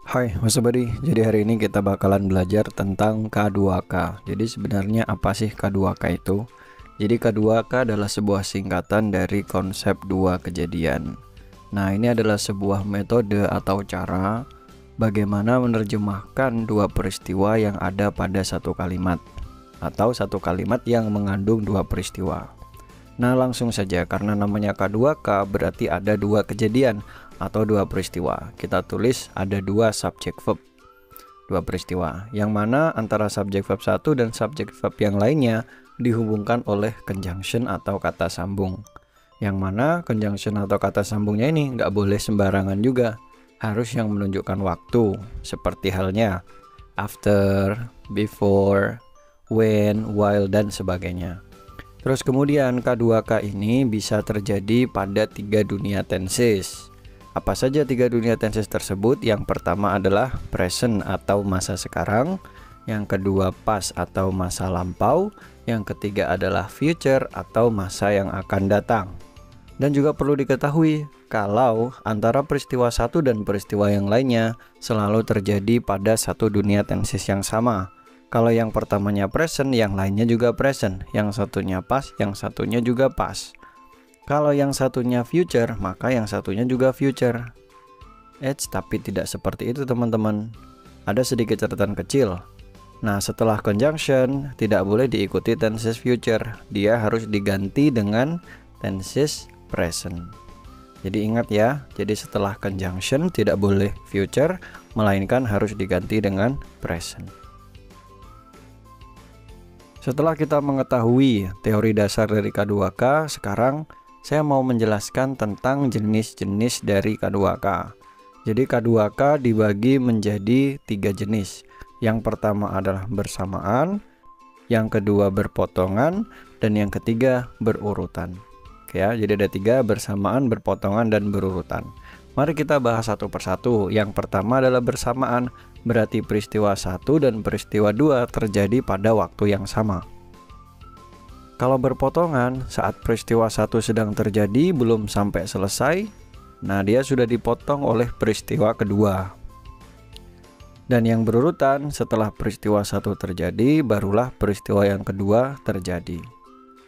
Hai Mas Badi, jadi hari ini kita bakalan belajar tentang K2K. Jadi sebenarnya apa sih K2K itu? Jadi K2K adalah sebuah singkatan dari konsep dua kejadian. Nah, ini adalah sebuah metode atau cara bagaimana menerjemahkan dua peristiwa yang ada pada satu kalimat, atau satu kalimat yang mengandung dua peristiwa. Nah, langsung saja, karena namanya K2K berarti ada dua kejadian atau dua peristiwa. Kita tulis ada dua subjek verb, dua peristiwa, yang mana antara subjek verb satu dan subjek verb yang lainnya dihubungkan oleh conjunction atau kata sambung. Yang mana conjunction atau kata sambungnya ini nggak boleh sembarangan juga, harus yang menunjukkan waktu, seperti halnya after, before, when, while, dan sebagainya. Terus kemudian K2K ini bisa terjadi pada tiga dunia tenses. Apa saja tiga dunia tenses tersebut? Yang pertama adalah present atau masa sekarang, yang kedua past atau masa lampau, yang ketiga adalah future atau masa yang akan datang. Dan juga perlu diketahui kalau antara peristiwa satu dan peristiwa yang lainnya selalu terjadi pada satu dunia tenses yang sama. Kalau yang pertamanya present, yang lainnya juga present. Yang satunya past, yang satunya juga past. Kalau yang satunya future, maka yang satunya juga future. Tapi tidak seperti itu teman-teman. Ada sedikit catatan kecil. Nah, setelah conjunction, tidak boleh diikuti tenses future. Dia harus diganti dengan tenses present. Jadi ingat ya, jadi setelah conjunction tidak boleh future, melainkan harus diganti dengan present. Setelah kita mengetahui teori dasar dari K2K, sekarang saya mau menjelaskan tentang jenis-jenis dari K2K. Jadi K2K dibagi menjadi tiga jenis. Yang pertama adalah bersamaan, yang kedua berpotongan, dan yang ketiga berurutan. Oke ya, jadi ada tiga: bersamaan, berpotongan, dan berurutan. Mari kita bahas satu persatu. Yang pertama adalah bersamaan, berarti peristiwa 1 dan peristiwa 2 terjadi pada waktu yang sama. Kalau berpotongan, saat peristiwa 1 sedang terjadi belum sampai selesai, nah dia sudah dipotong oleh peristiwa kedua. Dan yang berurutan, setelah peristiwa 1 terjadi, barulah peristiwa yang kedua terjadi.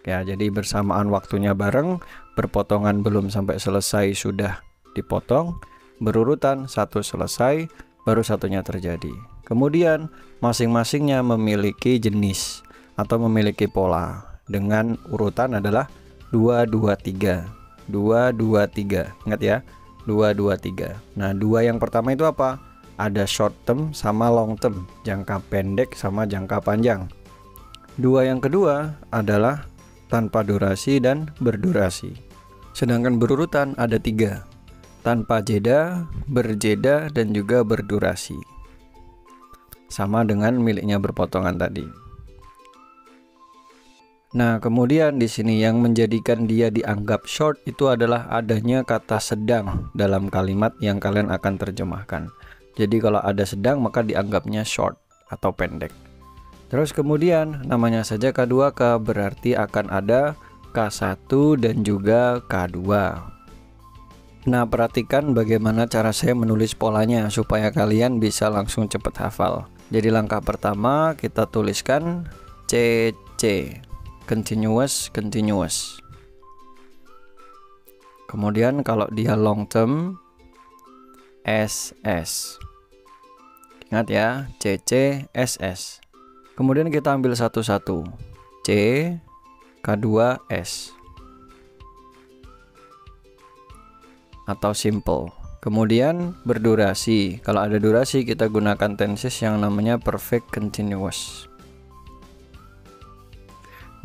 Ya, jadi bersamaan waktunya bareng, berpotongan belum sampai selesai sudah dipotong, berurutan satu selesai, baru satunya terjadi. Kemudian masing-masingnya memiliki jenis atau memiliki pola dengan urutan adalah 2 2 3. 2 2 3. Ingat ya, 2 2 3. Nah, dua yang pertama itu apa? Ada short term sama long term, jangka pendek sama jangka panjang. Dua yang kedua adalah tanpa durasi dan berdurasi. Sedangkan berurutan ada 3. Tanpa jeda, berjeda, dan juga berdurasi. Sama dengan miliknya berpotongan tadi. Nah, kemudian di sini yang menjadikan dia dianggap short itu adalah adanya kata sedang dalam kalimat yang kalian akan terjemahkan. Jadi kalau ada sedang maka dianggapnya short atau pendek. Terus kemudian namanya saja K2K, berarti akan ada K1 dan juga K2. Nah, perhatikan bagaimana cara saya menulis polanya supaya kalian bisa langsung cepat hafal. Jadi langkah pertama kita tuliskan CC, continuous, continuous. Kemudian kalau dia long term, SS. Ingat ya, CC, SS. Kemudian kita ambil satu-satu. C, K2, S. Atau simple. Kemudian berdurasi. Kalau ada durasi kita gunakan tenses yang namanya perfect continuous.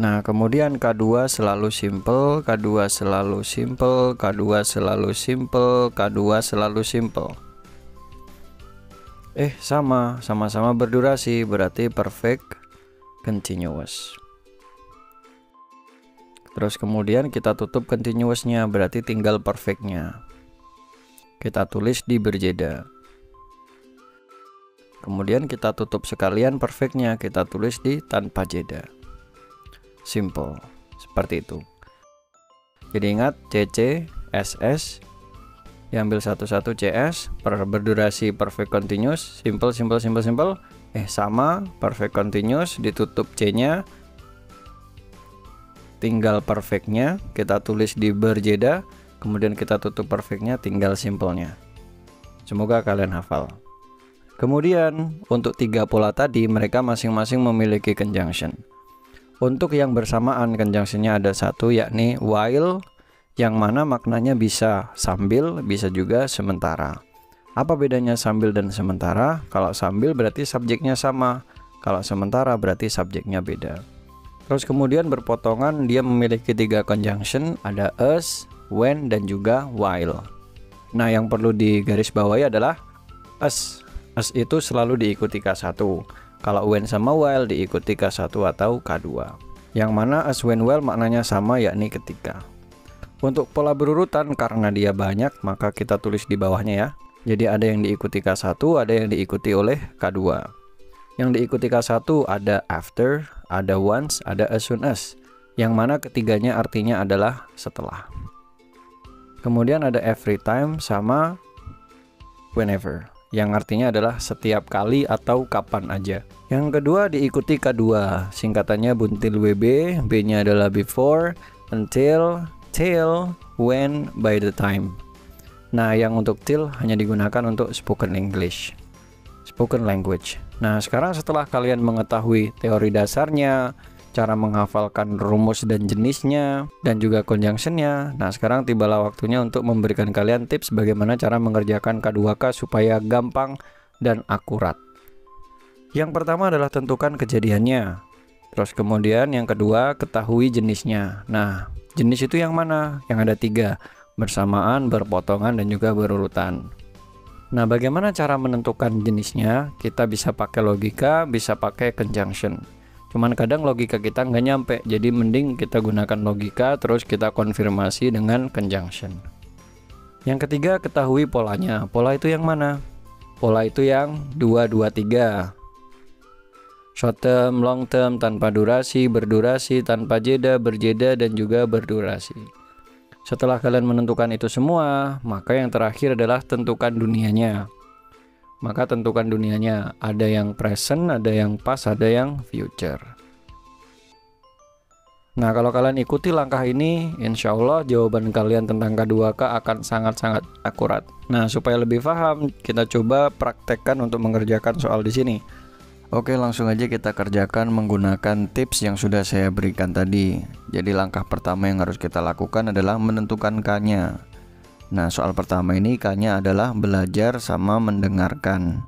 Nah, kemudian K2 selalu simple, K2 selalu simple, K2 selalu simple, K2 selalu simple. Sama-sama berdurasi, berarti perfect continuous. Terus kemudian kita tutup continuousnya, berarti tinggal perfectnya. Kita tulis di berjeda. Kemudian kita tutup sekalian perfectnya, kita tulis di tanpa jeda. Simple, seperti itu. Jadi ingat CC, SS, diambil satu-satu CS, berdurasi perfect continuous, simple, sama perfect continuous, ditutup C-nya, tinggal perfectnya, kita tulis di berjeda, kemudian kita tutup perfectnya, tinggal simple-nya. Semoga kalian hafal. Kemudian untuk 3 pola tadi mereka masing-masing memiliki conjunction. Untuk yang bersamaan conjunctionnya ada satu, yakni while, yang mana maknanya bisa sambil, bisa juga sementara. Apa bedanya sambil dan sementara? Kalau sambil berarti subjeknya sama, kalau sementara berarti subjeknya beda. Terus kemudian berpotongan dia memiliki 3 conjunction, ada as, when, dan juga while. Nah, yang perlu digarisbawahi adalah as. As itu selalu diikuti K1. Kalau when sama while diikuti K1 atau K2. Yang mana as, when, while maknanya sama, yakni ketika. Untuk pola berurutan karena dia banyak maka kita tulis di bawahnya ya. Jadi ada yang diikuti K1, ada yang diikuti oleh K2. Yang diikuti K1 ada after, ada once, ada as soon as. Yang mana ketiganya artinya adalah setelah. Kemudian ada every time sama whenever, yang artinya adalah setiap kali atau kapan aja. Yang kedua diikuti K2, singkatannya buntil WB, B-nya adalah before, until, till, when, by the time. Nah, yang untuk till hanya digunakan untuk spoken English, spoken language. Nah, sekarang setelah kalian mengetahui teori dasarnya, cara menghafalkan rumus dan jenisnya, dan juga conjunctionnya, nah sekarang tibalah waktunya untuk memberikan kalian tips bagaimana cara mengerjakan K2K supaya gampang dan akurat. Yang pertama adalah tentukan kejadiannya. Terus kemudian yang kedua, ketahui jenisnya. Nah, jenis itu yang mana? Yang ada 3, bersamaan, berpotongan, dan juga berurutan. Nah, bagaimana cara menentukan jenisnya? Kita bisa pakai logika, bisa pakai conjunction. Cuman kadang logika kita nggak nyampe, jadi mending kita gunakan logika, terus kita konfirmasi dengan conjunction. Yang ketiga, ketahui polanya. Pola itu yang mana? Pola itu yang 2-2-3. Short term, long term, tanpa durasi, berdurasi, tanpa jeda, berjeda, dan juga berdurasi. Setelah kalian menentukan itu semua, maka yang terakhir adalah tentukan dunianya. Maka tentukan dunianya, ada yang present, ada yang past, ada yang future. Nah, kalau kalian ikuti langkah ini, insya Allah jawaban kalian tentang K2K akan sangat-sangat akurat. Nah, supaya lebih paham, kita coba praktekkan untuk mengerjakan soal di sini. Oke, langsung aja kita kerjakan menggunakan tips yang sudah saya berikan tadi. Jadi langkah pertama yang harus kita lakukan adalah menentukan K-nya. Nah, soal pertama ini K-nya adalah belajar sama mendengarkan.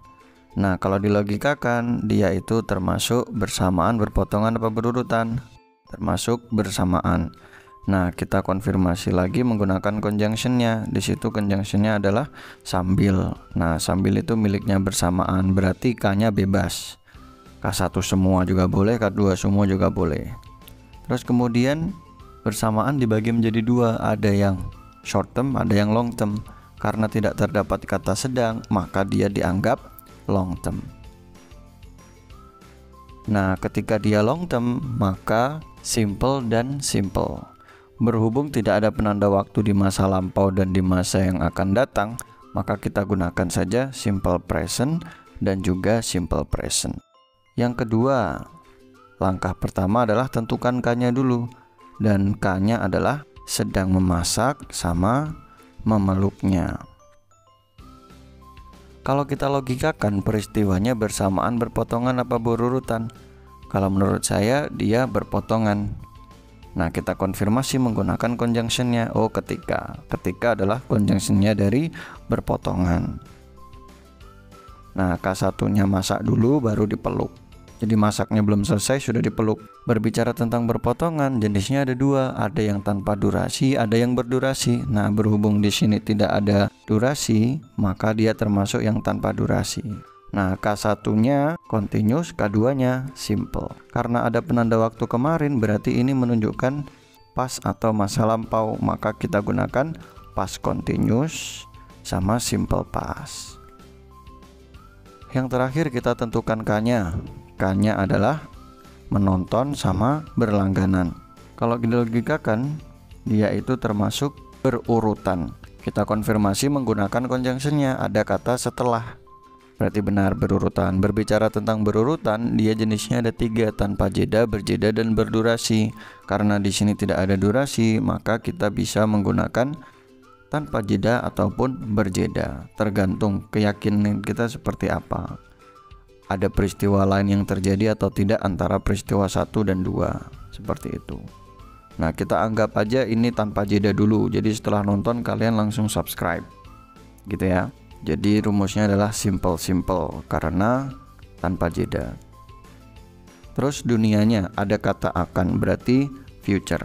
Nah, kalau dilogikakan, dia itu termasuk bersamaan, berpotongan, apa berurutan? Termasuk bersamaan. Nah, kita konfirmasi lagi menggunakan conjunctionnya. Di situ conjunctionnya adalah sambil. Nah, sambil itu miliknya bersamaan, berarti K-nya bebas. K1 semua juga boleh, K2 semua juga boleh. Terus kemudian bersamaan dibagi menjadi 2, ada yang short term, ada yang long term. Karena tidak terdapat kata sedang, maka dia dianggap long term. Nah, ketika dia long term, maka simple dan simple. Berhubung tidak ada penanda waktu di masa lampau dan di masa yang akan datang, maka kita gunakan saja simple present dan juga simple present. Yang kedua, langkah pertama adalah tentukan K-nya dulu. Dan K-nya adalah sedang memasak sama memeluknya. Kalau kita logikakan peristiwanya bersamaan, berpotongan, apa berurutan? Kalau menurut saya dia berpotongan. Nah, kita konfirmasi menggunakan conjunctionnya. Oh, ketika. Ketika adalah conjunctionnya dari berpotongan. Nah, K1-nya masak dulu baru dipeluk. Jadi masaknya belum selesai sudah dipeluk. Berbicara tentang berpotongan, jenisnya ada 2, ada yang tanpa durasi, ada yang berdurasi. Nah, berhubung di sini tidak ada durasi, maka dia termasuk yang tanpa durasi. Nah, K1-nya continuous, K2-nya simple. Karena ada penanda waktu kemarin, berarti ini menunjukkan past atau masa lampau, maka kita gunakan past continuous sama simple past. Yang terakhir kita tentukan K-nya. K-nya adalah menonton sama berlangganan. Kalau dilogikakan, dia itu termasuk berurutan. Kita konfirmasi menggunakan conjunctionnya, ada kata setelah. Berarti benar berurutan. Berbicara tentang berurutan, dia jenisnya ada 3, tanpa jeda, berjeda, dan berdurasi. Karena di sini tidak ada durasi, maka kita bisa menggunakan tanpa jeda ataupun berjeda, tergantung keyakinan kita seperti apa. Ada peristiwa lain yang terjadi atau tidak antara peristiwa 1 dan 2, seperti itu. Nah, kita anggap aja ini tanpa jeda dulu. Jadi setelah nonton kalian langsung subscribe, gitu ya. Jadi rumusnya adalah simple karena tanpa jeda. Terus dunianya ada kata akan, berarti future.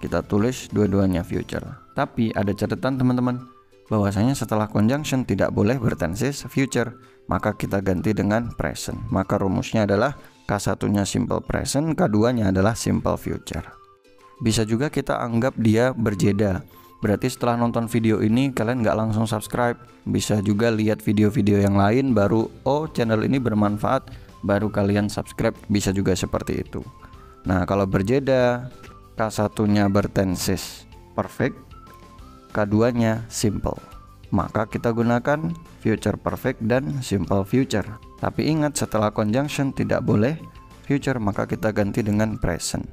Kita tulis dua-duanya future. Tapi ada catatan teman-teman, bahwasanya setelah conjunction tidak boleh bertenses future, maka kita ganti dengan present. Maka rumusnya adalah K1-nya simple present, K2-nya adalah simple future. Bisa juga kita anggap dia berjeda. Berarti setelah nonton video ini kalian nggak langsung subscribe. Bisa juga lihat video-video yang lain baru, oh channel ini bermanfaat, baru kalian subscribe. Bisa juga seperti itu. Nah, kalau berjeda, K1-nya bertenses perfect, K2-nya simple. Maka kita gunakan future perfect dan simple future. Tapi ingat, setelah conjunction tidak boleh future, maka kita ganti dengan present.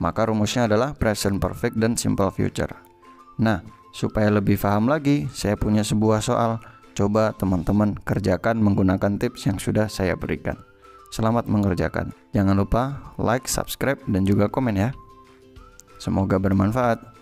Maka rumusnya adalah present perfect dan simple future. Nah, supaya lebih paham lagi, saya punya sebuah soal. Coba teman-teman kerjakan menggunakan tips yang sudah saya berikan. Selamat mengerjakan. Jangan lupa like, subscribe, dan juga komen ya. Semoga bermanfaat.